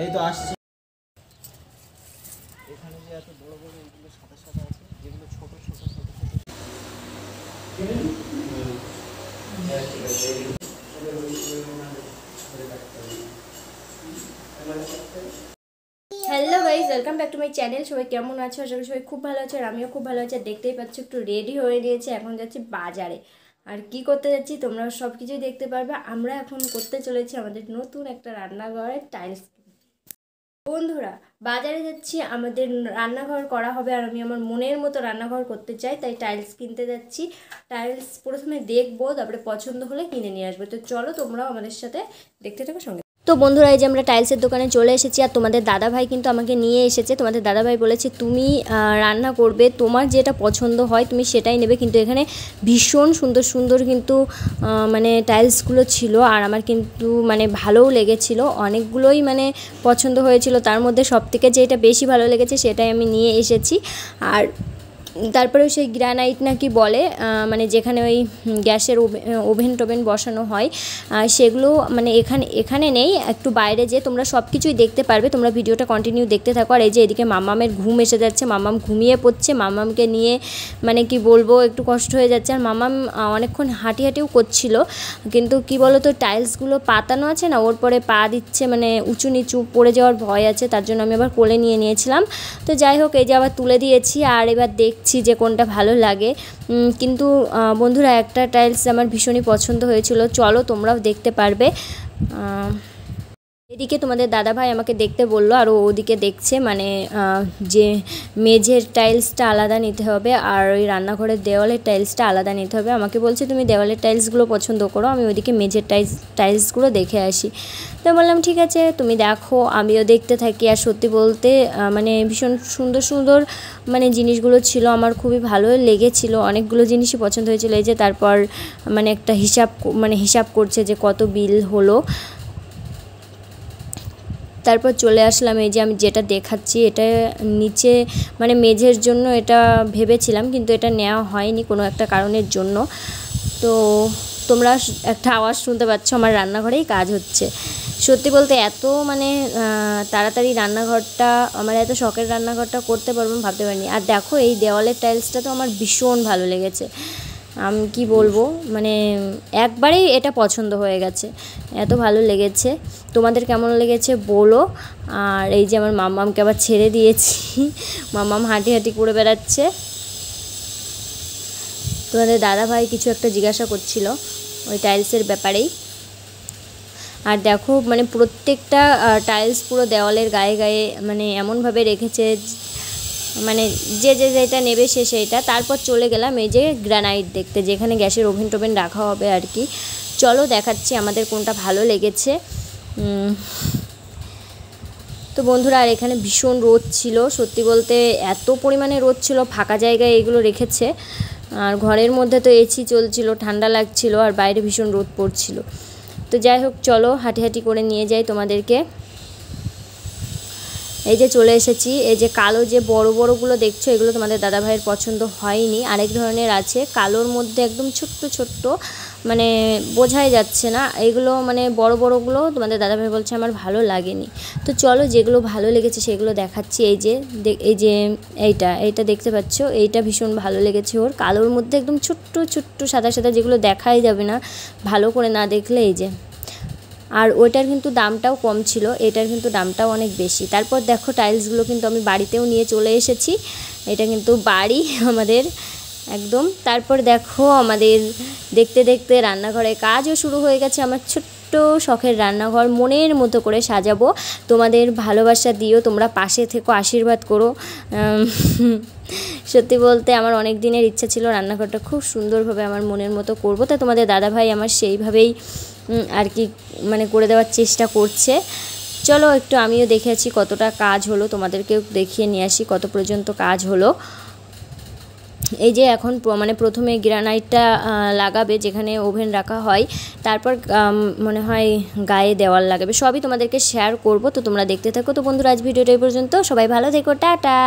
এই তো আসছে। এখানে যে এত বড় বড় এইগুলো সাদা সাদা আছে, যেগুলো ছোট ছোট ছোট ছোট hello guys, welcome back to my channel. সবাই কেমন আছো? আশা করি সবাই খুব ভালো আছে, আর আমিও খুব ভালো আছি। আর দেখতেই পাচ্ছ একটু রেডি হয়ে নিয়েছি, এখন যাচ্ছি বাজারে। আর কি করতে যাচ্ছি তোমরা সব কিছুই দেখতে পারবে। আমরা এখন করতে চলেছি আমাদের নতুন একটা রান্নাঘরের টাইলস। বন্ধুরা, বাজারে যাচ্ছি, আমাদের রান্নাঘর করা হবে, আর আমি আমার মনের মতো রান্নাঘর করতে চাই, তাই টাইলস কিনতে যাচ্ছি। টাইলস প্রথমে দেখবো, তারপরে পছন্দ হলে কিনে নিয়ে আসবো। তো চলো তোমরাও আমাদের সাথে দেখতে থাকো সঙ্গে। তো বন্ধুরা, এই যে আমরা টাইলসের দোকানে চলে এসেছি, আর তোমাদের দাদাভাই কিন্তু আমাকে নিয়ে এসেছে। তোমাদের দাদাভাই বলেছে তুমি রান্না করবে, তোমার যেটা পছন্দ হয় তুমি সেটাই নেবে। কিন্তু এখানে ভীষণ সুন্দর সুন্দর কিন্তু মানে টাইলসগুলো ছিল, আর আমার কিন্তু মানে ভালোও লেগেছিলো, অনেকগুলোই মানে পছন্দ হয়েছিল। তার মধ্যে সবথেকে যেটা বেশি ভালো লেগেছে সেটাই আমি নিয়ে এসেছি। আর তারপরেও সেই গ্রানাইট নাকি বলে, মানে যেখানে ওই গ্যাসের ওভেন টোভেন বসানো হয়, সেগুলো মানে এখানে নেই, একটু বাইরে যে তোমরা সব কিছুই দেখতে পারবে। তোমরা ভিডিওটা কন্টিনিউ দেখতে থাকো। আর এই যে এদিকে মাম্মামের ঘুম এসে যাচ্ছে, মাম্মাম ঘুমিয়ে পড়ছে। মাম্মামকে নিয়ে মানে কি বলবো, একটু কষ্ট হয়ে যাচ্ছে। আর মাম্মাম অনেকক্ষণ হাঁটিও করছিল, কিন্তু কি বলো তো, টাইলসগুলো পাতানো আছে না, ওর পরে পা দিচ্ছে, মানে উঁচু নিচু পড়ে যাওয়ার ভয় আছে, তার জন্য আমি আবার কোলে নিয়ে নিয়েছিলাম। তো যাই হোক, এই যে আবার তুলে দিয়েছি, আর এবার দেখছি যে কোনটা ভালো লাগে। কিন্তু বন্ধুরা, একটা টাইলস আমার ভীষণই পছন্দ হয়েছিল, চলো তোমরাও দেখতে পারবে। এদিকে তোমাদের দাদাভাই আমাকে দেখতে বললো, আর ওদিকে দেখছে, মানে যে মেঝের টাইলসটা আলাদা নিতে হবে, আর ওই রান্নাঘরের দেওয়ালের টাইলসটা আলাদা নিতে হবে। আমাকে বলছে তুমি দেওয়ালের টাইলসগুলো পছন্দ করো, আমি ওইদিকে মেঝের টাইলসগুলো দেখে আসি। তো বললাম ঠিক আছে, তুমি দেখো, আমিও দেখতে থাকি। আর সত্যি বলতে মানে ভীষণ সুন্দর সুন্দর মানে জিনিসগুলো ছিল, আমার খুবই ভালো লেগেছিলো, অনেকগুলো জিনিসই পছন্দ হয়েছিল। এই যে তারপর মানে একটা হিসাব করছে যে কত বিল হলো। তারপর চলে আসলাম, এই যে আমি যেটা দেখাচ্ছি, এটা নিচে মানে মেঝের জন্য এটা ভেবেছিলাম, কিন্তু এটা নেওয়া হয়নি কোনো একটা কারণের জন্য। তো তোমরা একটা আওয়াজ শুনতে পাচ্ছ, আমার রান্নাঘরেই কাজ হচ্ছে। সত্যি বলতে এত মানে তাড়াতাড়ি রান্নাঘরটা, আমার এত শখের রান্নাঘরটা করতে পারবো আমি ভাবতে পারিনি। আর দেখো, এই দেওয়ালের টাইলসটা তো আমার ভীষণ ভালো লেগেছে, আমি কি বলবো, মানে একবারেই এটা পছন্দ হয়ে গেছে, এত ভালো লেগেছে। তোমাদের কেমন লেগেছে বলো। আর এই যে আমার মাম্মামকে আবার ছেড়ে দিয়েছি, মাম্মাম হাঁটি করে বেড়াচ্ছে। তোমাদের দাদাভাই কিছু একটা জিজ্ঞাসা করছিল ওই টাইলসের ব্যাপারেই। আর দেখো, মানে প্রত্যেকটা টাইলস পুরো দেওয়ালের গায়ে গায়ে মানে এমনভাবে রেখেছে, মানে যেটা নেবে সেইটা। তারপর চলে গেলাম এই যে গ্রানাইট দেখতে, যেখানে গ্যাসের ওভেন টোভেন রাখা হবে আর কি। চলো দেখাচ্ছি আমাদের কোনটা ভালো লেগেছে। তো বন্ধুরা, আর এখানে ভীষণ রোদ ছিল, সত্যি বলতে এত পরিমাণে রোদ ছিল, ফাঁকা জায়গায় এগুলো রেখেছে। আর ঘরের মধ্যে তো এসি চলছিল, ঠান্ডা লাগছিল, আর বাইরে ভীষণ রোদ পড়ছিল। তো যাই হোক, চলো হাঁটি করে নিয়ে যাই তোমাদেরকে। এই যে চলে এসেছি, এই যে কালো যে বড় বড়গুলো দেখছো, এগুলো তোমাদের দাদাভাইয়ের পছন্দ হয়নি। আরেক ধরনের আছে কালোর মধ্যে একদম ছোট্ট ছোট্ট, মানে বোঝাই যাচ্ছে না, এগুলো মানে বড়গুলো তোমাদের দাদাভাই বলছে আমার ভালো লাগেনি। তো চলো, যেগুলো ভালো লেগেছে সেগুলো দেখাচ্ছি। এই যে এইটা দেখতে পাচ্ছ, এইটা ভীষণ ভালো লেগেছে ওর, কালোর মধ্যে একদম ছোট্ট ছোট্ট সাদা সাদা, যেগুলো দেখাই যাবে না ভালো করে না দেখলে। এই যে, আর ওইটার কিন্তু দামটাও কম ছিল, এটার কিন্তু দামটাও অনেক বেশি। তারপর দেখো, টাইলসগুলো কিন্তু আমি বাড়িতেও নিয়ে চলে এসেছি, এটা কিন্তু বাড়ি আমাদের একদম। তারপর দেখো, আমাদের দেখতে দেখতে রান্নাঘরে কাজও শুরু হয়ে গেছে। আমার ছোট্ট শখের রান্নাঘর মনের মতো করে সাজাবো, তোমাদের ভালোবাসা দিও, তোমরা পাশে থেকো, আশীর্বাদ করো। সত্যি বলতে আমার অনেক দিনের ইচ্ছা ছিল রান্নাঘরটা খুব সুন্দরভাবে আমার মনের মতো করবো, তা তোমাদের দাদাভাই আমার সেইভাবেই আর কি মানে করে দেওয়ার চেষ্টা করছে। চলো একটু আমিও দেখে আসি কতটা কাজ হলো, তোমাদেরকেও দেখিয়ে নিয়ে আসি কত পর্যন্ত কাজ হলো। এই যে এখন মানে প্রথমে গ্রানাইটটা লাগাবে যেখানে ওভেন রাখা হয়, তারপর মনে হয় গায়ে দেওয়াল লাগাবে, সবই তোমাদেরকে শেয়ার করব। তো তোমরা দেখতে থাকো। তো বন্ধুরা, আজ ভিডিওটা এই পর্যন্ত, সবাই ভালো থেকো, টাটা।